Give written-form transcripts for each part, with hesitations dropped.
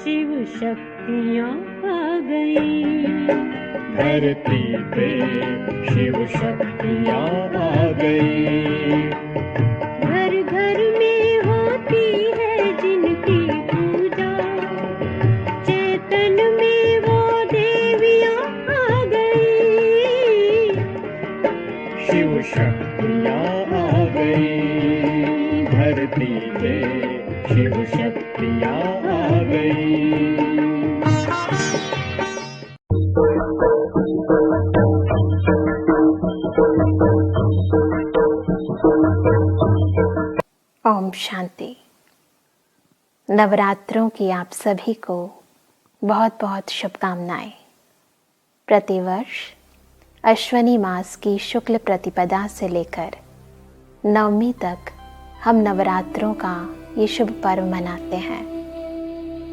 शिव शक्तियाँ आ गई। धरती पे शिव शक्तियाँ आ गई। घर घर में होती है जिनकी पूजा, चेतन में वो देवियाँ आ गई। शिव शक्तियाँ आ गई। धरती पे शिव शक्तियाँ आ गई। ओम शांति। नवरात्रों की आप सभी को बहुत बहुत शुभकामनाएं। प्रतिवर्ष अश्वनी मास की शुक्ल प्रतिपदा से लेकर नवमी तक हम नवरात्रों का ये शुभ पर्व मनाते हैं।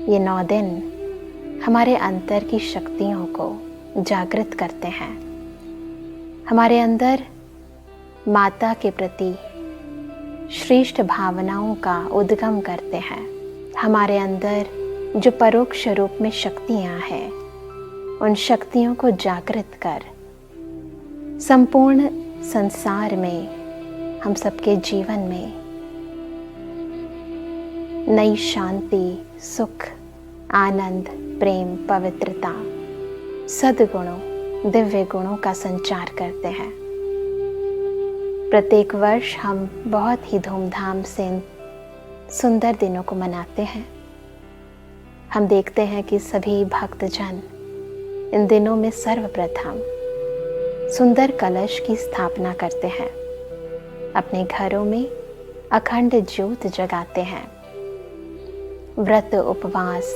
ये 9 दिन हमारे अंतर की शक्तियों को जागृत करते हैं, हमारे अंदर माता के प्रति श्रेष्ठ भावनाओं का उद्गम करते हैं। हमारे अंदर जो परोक्ष रूप में शक्तियाँ हैं, उन शक्तियों को जागृत कर संपूर्ण संसार में, हम सबके जीवन में नई शांति, सुख, आनंद, प्रेम, पवित्रता, सद्गुणों, दिव्य गुणों का संचार करते हैं। प्रत्येक वर्ष हम बहुत ही धूमधाम से इन सुंदर दिनों को मनाते हैं। हम देखते हैं कि सभी भक्तजन इन दिनों में सर्वप्रथम सुंदर कलश की स्थापना करते हैं, अपने घरों में अखंड ज्योत जगाते हैं, व्रत, उपवास,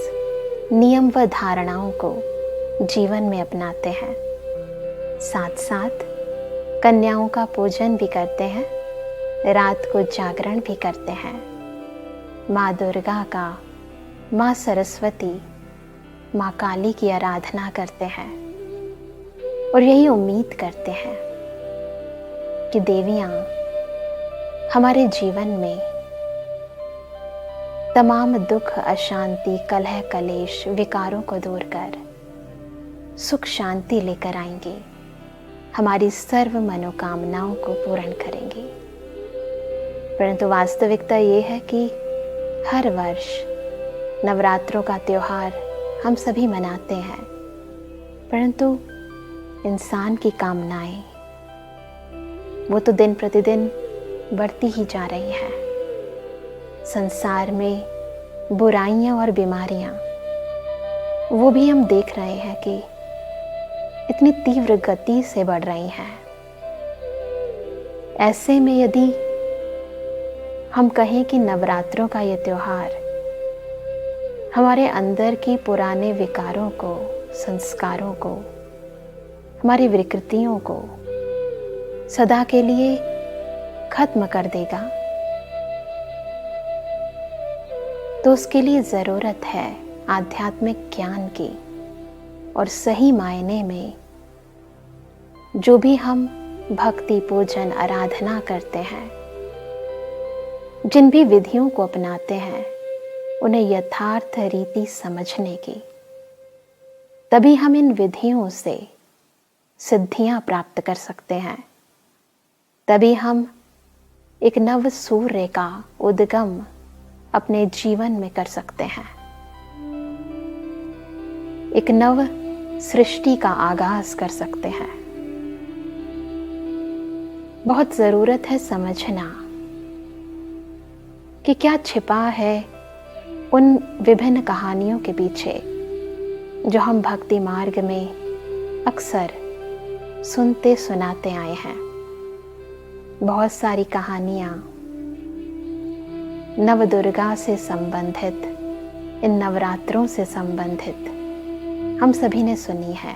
नियम व धारणाओं को जीवन में अपनाते हैं। साथ साथ कन्याओं का पूजन भी करते हैं, रात को जागरण भी करते हैं, माँ दुर्गा का, माँ सरस्वती, माँ काली की आराधना करते हैं और यही उम्मीद करते हैं कि देवियाँ हमारे जीवन में तमाम दुख, अशांति, कलह, कलेश, विकारों को दूर कर सुख शांति लेकर आएंगी, हमारी सर्व मनोकामनाओं को पूर्ण करेंगी। परंतु वास्तविकता ये है कि हर वर्ष नवरात्रों का त्योहार हम सभी मनाते हैं, परंतु इंसान की कामनाएं वो तो दिन प्रतिदिन बढ़ती ही जा रही हैं। संसार में बुराइयां और बीमारियां वो भी हम देख रहे हैं कि इतनी तीव्र गति से बढ़ रही हैं। ऐसे में यदि हम कहें कि नवरात्रों का ये त्योहार हमारे अंदर के पुराने विकारों को, संस्कारों को, हमारी विकृतियों को सदा के लिए खत्म कर देगा, तो उसके लिए ज़रूरत है आध्यात्मिक ज्ञान की। और सही मायने में जो भी हम भक्ति, पूजन, आराधना करते हैं, जिन भी विधियों को अपनाते हैं, उन्हें यथार्थ रीति समझने की, तभी हम इन विधियों से सिद्धियां प्राप्त कर सकते हैं। तभी हम एक नव सूर्य का उद्गम अपने जीवन में कर सकते हैं, एक नव सृष्टि का आगाज कर सकते हैं। बहुत ज़रूरत है समझना कि क्या छिपा है उन विभिन्न कहानियों के पीछे जो हम भक्ति मार्ग में अक्सर सुनते सुनाते आए हैं। बहुत सारी कहानियाँ नवदुर्गा से संबंधित, इन नवरात्रों से संबंधित हम सभी ने सुनी है।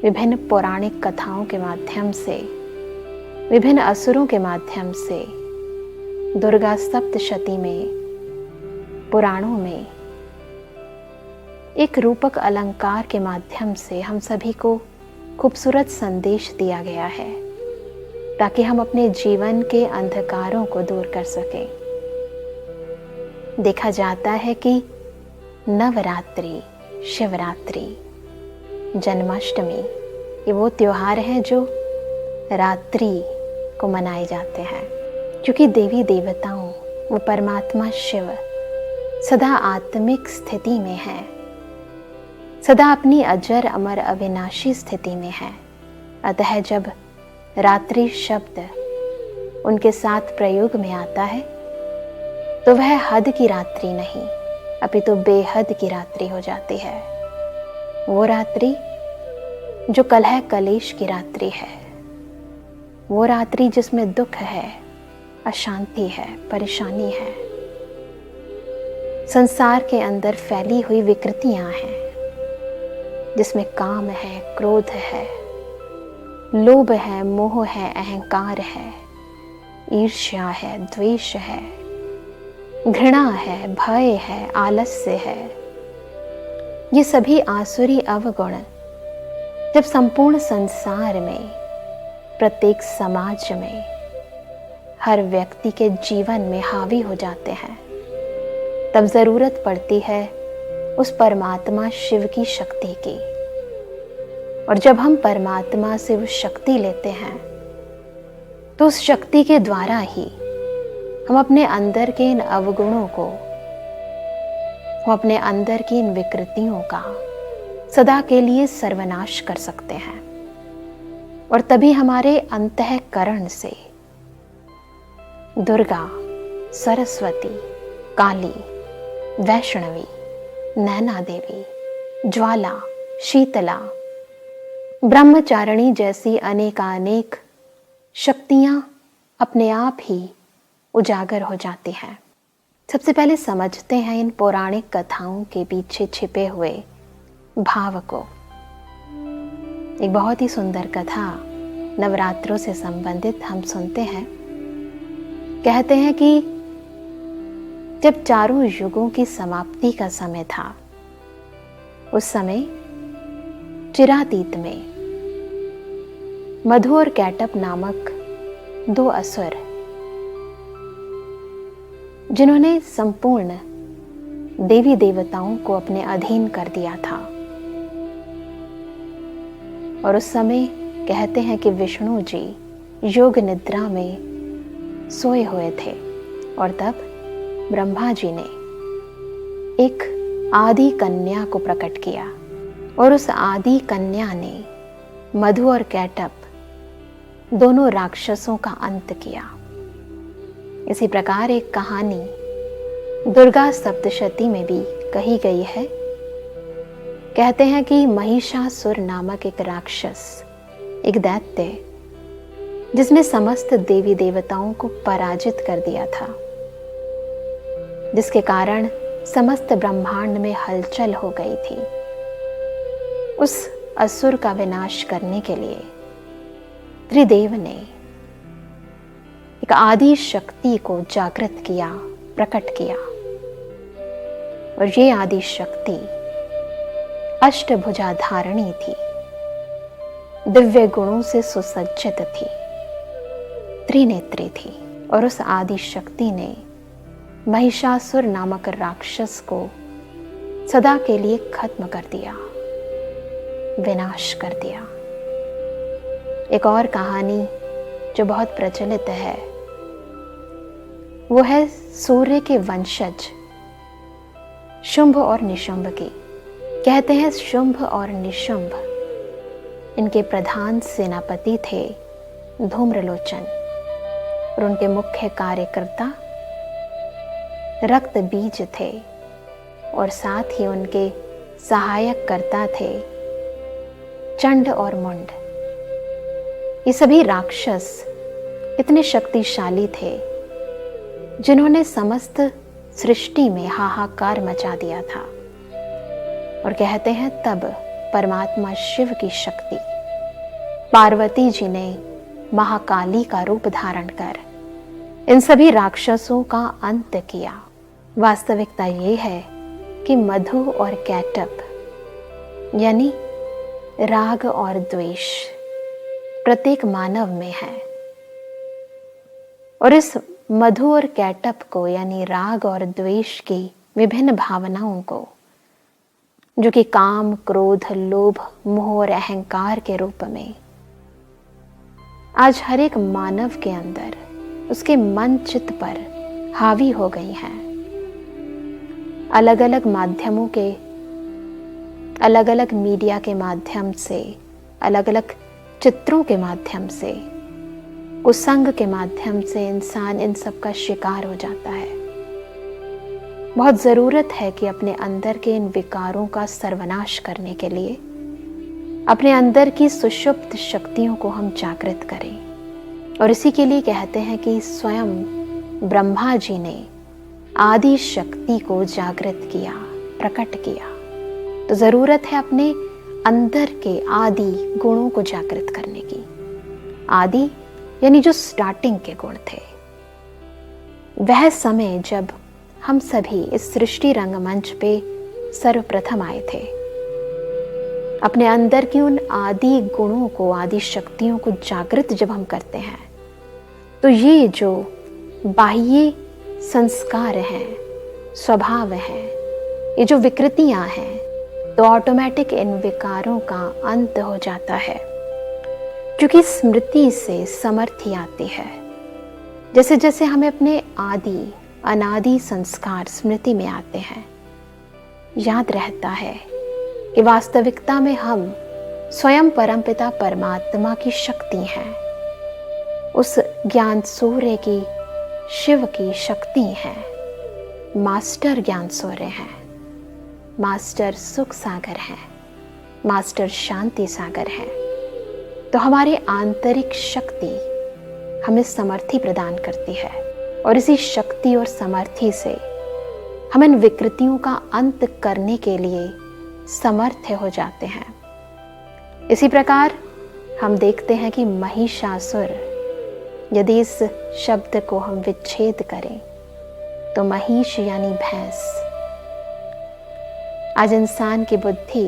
विभिन्न पौराणिक कथाओं के माध्यम से, विभिन्न असुरों के माध्यम से, दुर्गा सप्तशती में, पुराणों में एक रूपक अलंकार के माध्यम से हम सभी को खूबसूरत संदेश दिया गया है, ताकि हम अपने जीवन के अंधकारों को दूर कर सकें। देखा जाता है कि नवरात्रि, शिवरात्रि, जन्माष्टमी, ये वो त्योहार हैं जो रात्रि को मनाए जाते हैं, क्योंकि देवी देवताओं वो परमात्मा शिव सदा आत्मिक स्थिति में है, सदा अपनी अजर अमर अविनाशी स्थिति में है। अतः जब रात्रि शब्द उनके साथ प्रयोग में आता है तो वह हद की रात्रि नहीं अपितु बेहद की रात्रि हो जाती है। वो रात्रि जो कलह कलेश की रात्रि है, वो रात्रि जिसमें दुख है, अशांति है, परेशानी है, संसार के अंदर फैली हुई विकृतियां हैं, जिसमें काम है, क्रोध है, लोभ है, मोह है, अहंकार है, ईर्ष्या है, द्वेष है, घृणा है, भय है, आलस्य है। ये सभी आसुरी अवगुण जब संपूर्ण संसार में, प्रत्येक समाज में, हर व्यक्ति के जीवन में हावी हो जाते हैं, तब जरूरत पड़ती है उस परमात्मा शिव की शक्ति की। और जब हम परमात्मा से वो शक्ति लेते हैं तो उस शक्ति के द्वारा ही हम अपने अंदर के इन अवगुणों को, हम अपने अंदर की इन विकृतियों का सदा के लिए सर्वनाश कर सकते हैं। और तभी हमारे अंतःकरण से दुर्गा, सरस्वती, काली, वैष्णवी, नैना देवी, ज्वाला, शीतला, ब्रह्मचारिणी जैसी अनेकानेक शक्तियां अपने आप ही उजागर हो जाती हैं। सबसे पहले समझते हैं इन पौराणिक कथाओं के पीछे छिपे हुए भाव को। एक बहुत ही सुंदर कथा नवरात्रों से संबंधित हम सुनते हैं। कहते हैं कि जब चारों युगों की समाप्ति का समय था, उस समय चिरातीत में मधु और कैटप नामक दो असुर, जिन्होंने संपूर्ण देवी देवताओं को अपने अधीन कर दिया था, और उस समय कहते हैं कि विष्णु जी योग निद्रा में सोए हुए थे, और तब ब्रह्मा जी ने एक आदि कन्या को प्रकट किया, और उस आदि कन्या ने मधु और कैटप दोनों राक्षसों का अंत किया। इसी प्रकार एक कहानी दुर्गा सप्तशती में भी कही गई है। कहते हैं कि महिषासुर नामक एक राक्षस, एक दैत्य, जिसने समस्त देवी देवताओं को पराजित कर दिया था, जिसके कारण समस्त ब्रह्मांड में हलचल हो गई थी। उस असुर का विनाश करने के लिए त्रिदेव ने एक आदि शक्ति को जागृत किया, प्रकट किया, और ये आदि शक्ति अष्टभुजा धारणी थी, दिव्य गुणों से सुसज्जित थी, त्रिनेत्री थी। और उस आदि शक्ति ने महिषासुर नामक राक्षस को सदा के लिए खत्म कर दिया, विनाश कर दिया। एक और कहानी जो बहुत प्रचलित है वो है सूर्य के वंशज शुंभ और निशुंभ की। कहते हैं शुंभ और निशुंभ, इनके प्रधान सेनापति थे धूम्रलोचन, और उनके मुख्य कार्यकर्ता रक्त बीज थे, और साथ ही उनके सहायक कर्ता थे चंड और मुंड। ये सभी राक्षस इतने शक्तिशाली थे जिन्होंने समस्त सृष्टि में हाहाकार मचा दिया था। और कहते हैं तब परमात्मा शिव की शक्ति पार्वती जी ने महाकाली का रूप धारण कर इन सभी राक्षसों का अंत किया। वास्तविकता ये है कि मधु और कैटप यानी राग और द्वेष प्रत्येक मानव में है, और इस मधु और कैटप को यानी राग और द्वेष की विभिन्न भावनाओं को जो कि काम, क्रोध, लोभ, मोह और अहंकार के रूप में आज हर एक मानव के अंदर, उसके मन चित्त पर हावी हो गई हैं। अलग अलग माध्यमों के, अलग अलग मीडिया के माध्यम से, अलग अलग चित्रों के माध्यम से, कुसंग के माध्यम से इंसान इन सब का शिकार हो जाता है। बहुत ज़रूरत है कि अपने अंदर के इन विकारों का सर्वनाश करने के लिए अपने अंदर की सुषुप्त शक्तियों को हम जागृत करें। और इसी के लिए कहते हैं कि स्वयं ब्रह्मा जी ने आदि शक्ति को जागृत किया, प्रकट किया। तो ज़रूरत है अपने अंदर के आदि गुणों को जागृत करने की। आदि यानी जो स्टार्टिंग के गुण थे। वह समय जब हम सभी इस सृष्टि रंगमंच पे सर्वप्रथम आए थे, अपने अंदर की उन आदि गुणों को, आदि शक्तियों को जागृत जब हम करते हैं, तो ये जो बाह्य संस्कार हैं, स्वभाव हैं, ये जो विकृतियां हैं, तो ऑटोमेटिक इन विकारों का अंत हो जाता है। क्योंकि स्मृति से समर्थी आती है। जैसे जैसे हमें अपने आदि अनादि संस्कार स्मृति में आते हैं, याद रहता है कि वास्तविकता में हम स्वयं परमपिता परमात्मा की शक्ति हैं, उस ज्ञान सूर्य की, शिव की शक्ति हैं, मास्टर ज्ञान सूर्य हैं, मास्टर सुख सागर हैं, मास्टर शांति सागर हैं। तो हमारी आंतरिक शक्ति हमें समर्थी प्रदान करती है और इसी शक्ति और समर्थी से हम इन विकृतियों का अंत करने के लिए समर्थ हो जाते हैं। इसी प्रकार हम देखते हैं कि महिषासुर, यदि इस शब्द को हम विच्छेद करें तो महिष यानी भैंस। आज इंसान की बुद्धि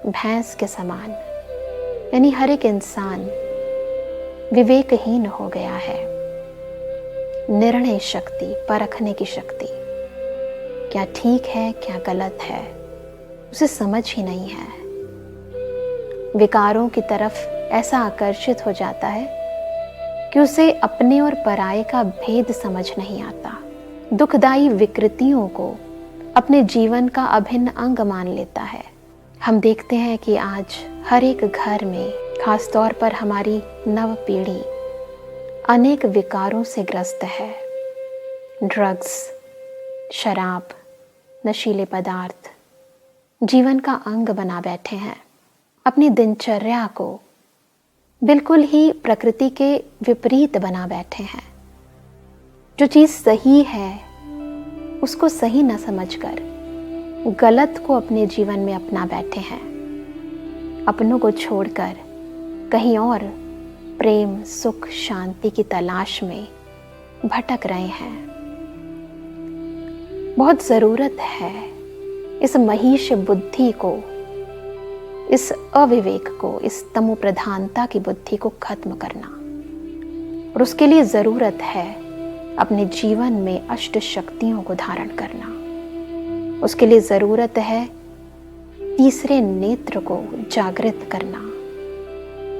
भैंस के समान, यानी हर एक इंसान विवेकहीन हो गया है। निर्णय शक्ति, परखने की शक्ति, क्या ठीक है क्या गलत है, उसे समझ ही नहीं है। विकारों की तरफ ऐसा आकर्षित हो जाता है कि उसे अपने और पराये का भेद समझ नहीं आता। दुखदायी विकृतियों को अपने जीवन का अभिन्न अंग मान लेता है। हम देखते हैं कि आज हर एक घर में, खास तौर पर हमारी नव पीढ़ी अनेक विकारों से ग्रस्त है। ड्रग्स, शराब, नशीले पदार्थ जीवन का अंग बना बैठे हैं। अपनी दिनचर्या को बिल्कुल ही प्रकृति के विपरीत बना बैठे हैं। जो चीज़ सही है उसको सही न समझकर गलत को अपने जीवन में अपना बैठे हैं। अपनों को छोड़कर कहीं और प्रेम, सुख, शांति की तलाश में भटक रहे हैं। बहुत ज़रूरत है इस महिष बुद्धि को, इस अविवेक को, इस तमो प्रधानता की बुद्धि को खत्म करना। और उसके लिए ज़रूरत है अपने जीवन में अष्ट शक्तियों को धारण करना। उसके लिए ज़रूरत है तीसरे नेत्र को जागृत करना,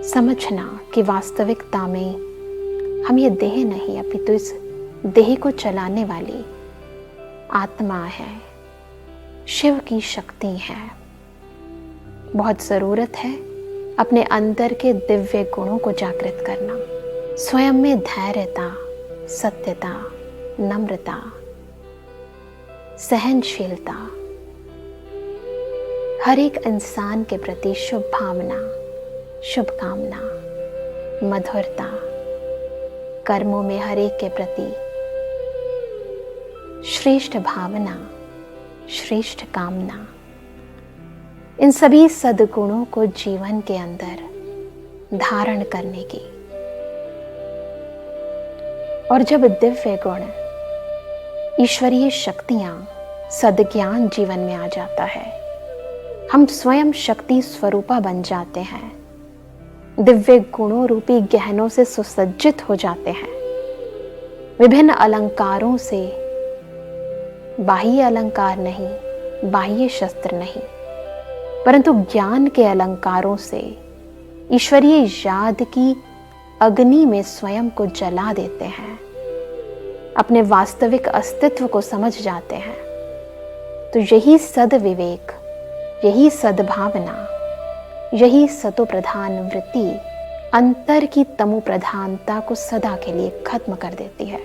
समझना कि वास्तविकता में हम ये देह नहीं, अपितु इस देह को चलाने वाली आत्मा है, शिव की शक्ति है। बहुत ज़रूरत है अपने अंदर के दिव्य गुणों को जागृत करना। स्वयं में धैर्यता, सत्यता, नम्रता, सहनशीलता, हर एक इंसान के प्रति शुभ भावना, शुभकामना, मधुरता, कर्मों में हर एक के प्रति श्रेष्ठ भावना, श्रेष्ठ कामना, इन सभी सद्गुणों को जीवन के अंदर धारण करने की। और जब दिव्य गुण, ईश्वरीय शक्तियां, सद्ज्ञान जीवन में आ जाता है, हम स्वयं शक्ति स्वरूपा बन जाते हैं, दिव्य गुणों रूपी गहनों से सुसज्जित हो जाते हैं। विभिन्न अलंकारों से, बाह्य अलंकार नहीं, बाह्य शस्त्र नहीं, परंतु ज्ञान के अलंकारों से ईश्वरीय याद की अग्नि में स्वयं को जला देते हैं, अपने वास्तविक अस्तित्व को समझ जाते हैं, तो यही सद्विवेक, यही सद्भावना, यही सतो प्रधान वृत्ति अंतर की तमो प्रधानता को सदा के लिए खत्म कर देती है।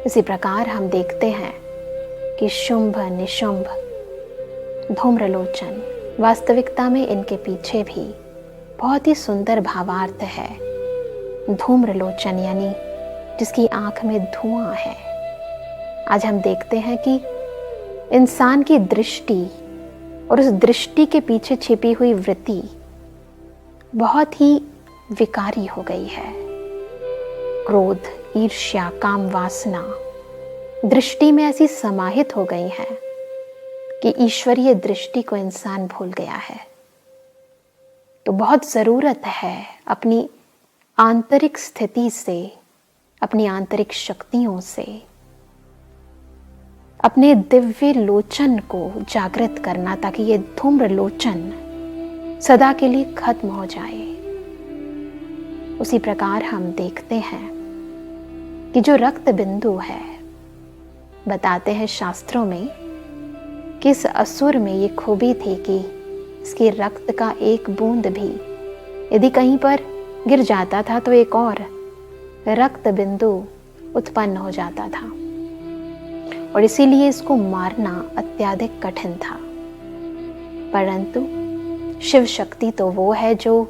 इसी प्रकार हम देखते हैं कि शुंभ निशुंभ, धूम्रलोचन, वास्तविकता में इनके पीछे भी बहुत ही सुंदर भावार्थ है। धूम्रलोचन यानी जिसकी आंख में धुआं है। आज हम देखते हैं कि इंसान की दृष्टि और उस दृष्टि के पीछे छिपी हुई वृत्ति बहुत ही विकारी हो गई है। क्रोध, ईर्ष्या, काम वासना दृष्टि में ऐसी समाहित हो गई हैं कि ईश्वरीय दृष्टि को इंसान भूल गया है। तो बहुत जरूरत है अपनी आंतरिक स्थिति से, अपनी आंतरिक शक्तियों से अपने दिव्य लोचन को जागृत करना, ताकि ये धूम्र लोचन सदा के लिए खत्म हो जाए। उसी प्रकार हम देखते हैं कि जो रक्त बिंदु है, बताते हैं शास्त्रों में कि इस असुर में ये खूबी थी कि इसके रक्त का एक बूंद भी यदि कहीं पर गिर जाता था तो एक और रक्त बिंदु उत्पन्न हो जाता था, और इसीलिए इसको मारना अत्यधिक कठिन था। परंतु शिव शक्ति तो वो है जो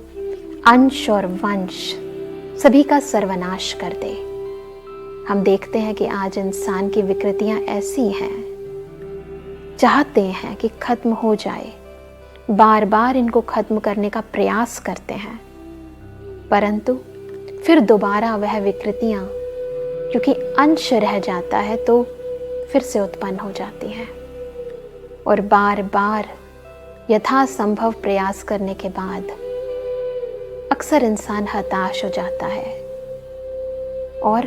अंश और वंश सभी का सर्वनाश कर दे। हम देखते हैं कि आज इंसान की विकृतियां ऐसी हैं, चाहते हैं कि खत्म हो जाए, बार बार इनको खत्म करने का प्रयास करते हैं, परंतु फिर दोबारा वह विकृतियां, क्योंकि अंश रह जाता है, तो फिर से उत्पन्न हो जाती हैं, और बार बार यथासंभव प्रयास करने के बाद अक्सर इंसान हताश हो जाता है और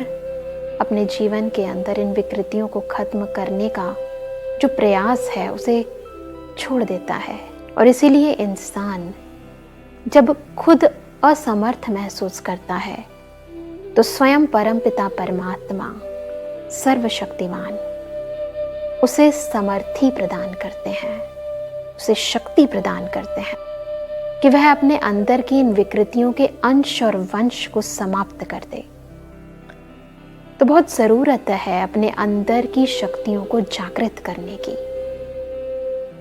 अपने जीवन के अंदर इन विकृतियों को खत्म करने का जो प्रयास है उसे छोड़ देता है। और इसीलिए इंसान जब खुद असमर्थ महसूस करता है तो स्वयं परमपिता परमात्मा सर्वशक्तिमान उसे समर्थी प्रदान करते हैं, उसे शक्ति प्रदान करते हैं कि वह अपने अंदर की इन विकृतियों के अंश और वंश को समाप्त कर दे। तो बहुत जरूरत है अपने अंदर की शक्तियों को जागृत करने की,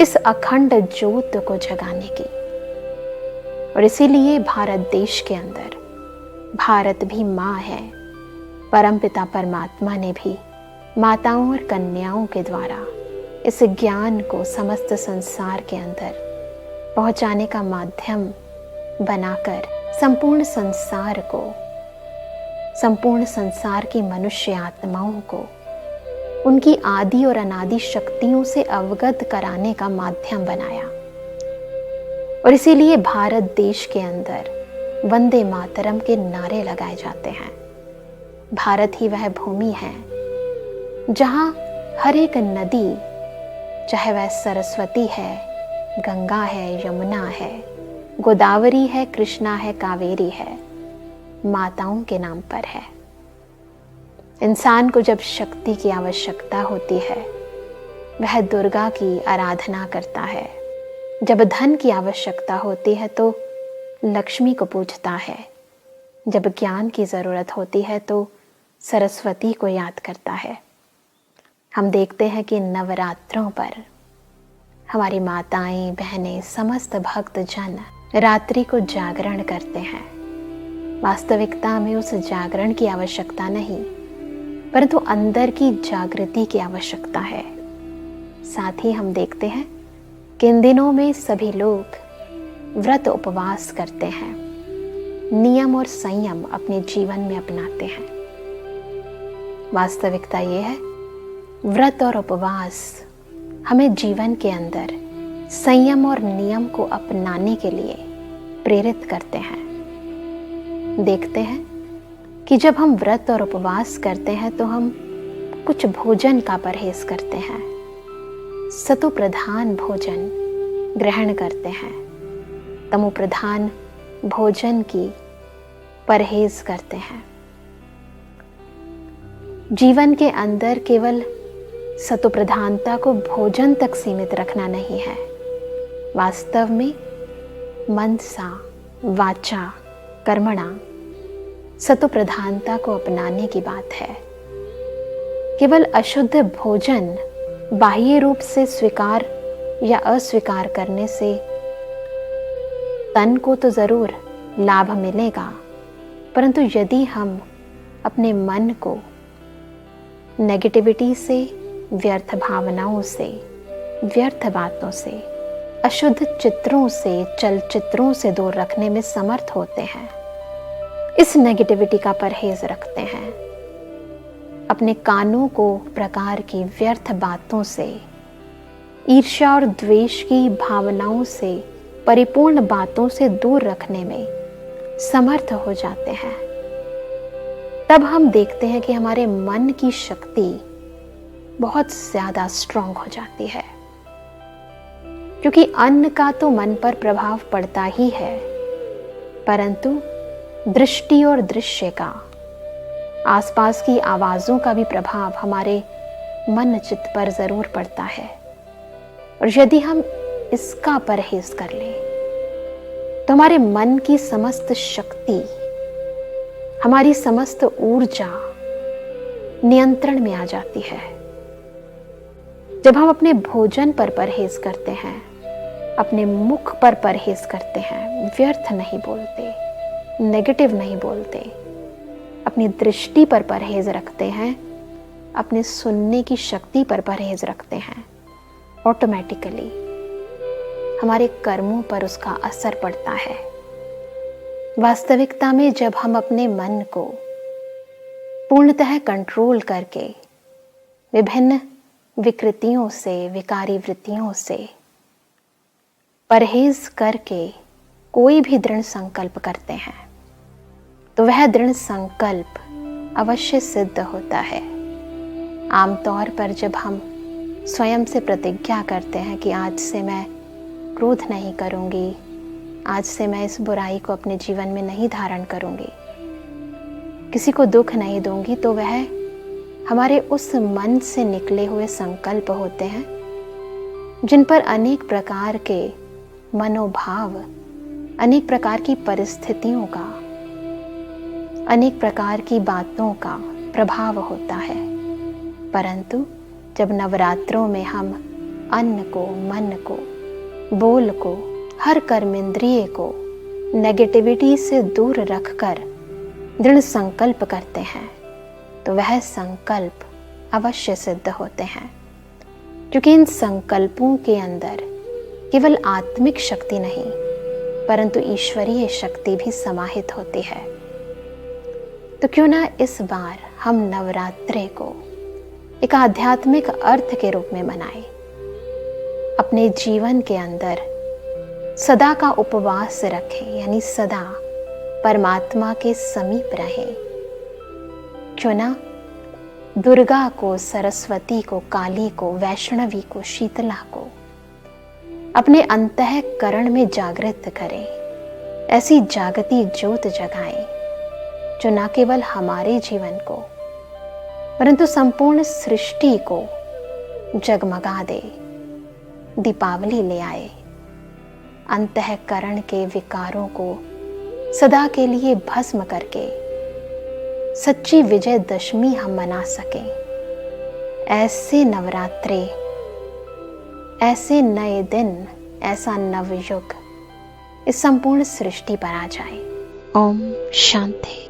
इस अखंड ज्योत को जगाने की। और इसीलिए भारत देश के अंदर, भारत भी माँ है, परमपिता परमात्मा ने भी माताओं और कन्याओं के द्वारा इस ज्ञान को समस्त संसार के अंदर पहुंचाने का माध्यम बनाकर संपूर्ण संसार की मनुष्य आत्माओं को उनकी आदि और अनादि शक्तियों से अवगत कराने का माध्यम बनाया। और इसीलिए भारत देश के अंदर वंदे मातरम के नारे लगाए जाते हैं। भारत ही वह भूमि है जहां हर एक नदी, चाहे वह सरस्वती है, गंगा है, यमुना है, गोदावरी है, कृष्णा है, कावेरी है, माताओं के नाम पर है। इंसान को जब शक्ति की आवश्यकता होती है वह दुर्गा की आराधना करता है, जब धन की आवश्यकता होती है तो लक्ष्मी को पूजता है, जब ज्ञान की जरूरत होती है तो सरस्वती को याद करता है। हम देखते हैं कि नवरात्रों पर हमारी माताएं, बहनें, समस्त भक्त जन रात्रि को जागरण करते हैं। वास्तविकता में उस जागरण की आवश्यकता नहीं, परंतु अंदर की जागृति की आवश्यकता है। साथ ही हम देखते हैं कि इन दिनों में सभी लोग व्रत उपवास करते हैं, नियम और संयम अपने जीवन में अपनाते हैं। वास्तविकता ये है, व्रत और उपवास हमें जीवन के अंदर संयम और नियम को अपनाने के लिए प्रेरित करते हैं। देखते हैं कि जब हम व्रत और उपवास करते हैं तो हम कुछ भोजन का परहेज करते हैं। सतो प्रधान भोजन ग्रहण करते हैं, तमो प्रधान भोजन की परहेज करते हैं। जीवन के अंदर केवल सतो प्रधानता को भोजन तक सीमित रखना नहीं है, वास्तव में मनसा वाचा कर्मणा सतो प्रधानता को अपनाने की बात है। केवल अशुद्ध भोजन बाह्य रूप से स्वीकार या अस्वीकार करने से तन को तो जरूर लाभ मिलेगा, परंतु यदि हम अपने मन को नेगेटिविटी से, व्यर्थ भावनाओं से, व्यर्थ बातों से, अशुद्ध चित्रों से, चलचित्रों से दूर रखने में समर्थ होते हैं, इस नेगेटिविटी का परहेज रखते हैं, अपने कानों को प्रकार की व्यर्थ बातों से, ईर्ष्या और द्वेष की भावनाओं से परिपूर्ण बातों से दूर रखने में समर्थ हो जाते हैं, तब हम देखते हैं कि हमारे मन की शक्ति बहुत ज्यादा स्ट्रांग हो जाती है। क्योंकि अन्न का तो मन पर प्रभाव पड़ता ही है, परंतु दृष्टि और दृश्य का, आसपास की आवाजों का भी प्रभाव हमारे मन चित्त पर जरूर पड़ता है। और यदि हम इसका परहेज कर लें तो हमारे मन की समस्त शक्ति, हमारी समस्त ऊर्जा नियंत्रण में आ जाती है। जब हम अपने भोजन पर परहेज करते हैं, अपने मुख पर परहेज करते हैं, व्यर्थ नहीं बोलते, नेगेटिव नहीं बोलते, अपनी दृष्टि पर परहेज रखते हैं, अपने सुनने की शक्ति पर परहेज रखते हैं, ऑटोमेटिकली हमारे कर्मों पर उसका असर पड़ता है। वास्तविकता में जब हम अपने मन को पूर्णतः कंट्रोल करके विभिन्न विकृतियों से, विकारी वृत्तियों से परहेज करके कोई भी दृढ़ संकल्प करते हैं, तो वह दृढ़ संकल्प अवश्य सिद्ध होता है। आमतौर पर जब हम स्वयं से प्रतिज्ञा करते हैं कि आज से मैं क्रोध नहीं करूंगी, आज से मैं इस बुराई को अपने जीवन में नहीं धारण करूंगी, किसी को दुख नहीं दूंगी, तो वह हमारे उस मन से निकले हुए संकल्प होते हैं जिन पर अनेक प्रकार के मनोभाव, अनेक प्रकार की परिस्थितियों का, अनेक प्रकार की बातों का प्रभाव होता है। परंतु जब नवरात्रों में हम अन्न को, मन को, बोल को, हर कर्मेंद्रिय को नेगेटिविटी से दूर रखकर दृढ़ संकल्प करते हैं, तो वह संकल्प अवश्य सिद्ध होते हैं। क्योंकि इन संकल्पों के अंदर केवल आत्मिक शक्ति नहीं, परंतु ईश्वरीय शक्ति भी समाहित होती है। तो क्यों ना इस बार हम नवरात्रि को एक आध्यात्मिक अर्थ के रूप में मनाएं, अपने जीवन के अंदर सदा का उपवास रखें, यानी सदा परमात्मा के समीप रहें। क्यों ना दुर्गा को, सरस्वती को, काली को, वैष्णवी को, शीतला को अपने अंतःकरण में जागृत करें, ऐसी जागती ज्योत जगाएं जो न केवल हमारे जीवन को परंतु संपूर्ण सृष्टि को जगमगा दे, दीपावली ले आए, अंतःकरण के विकारों को सदा के लिए भस्म करके सच्ची विजयदशमी हम मना सकें। ऐसे नवरात्रे, ऐसे नए दिन, ऐसा नवयुग इस संपूर्ण सृष्टि पर आ जाए। ओम शांति।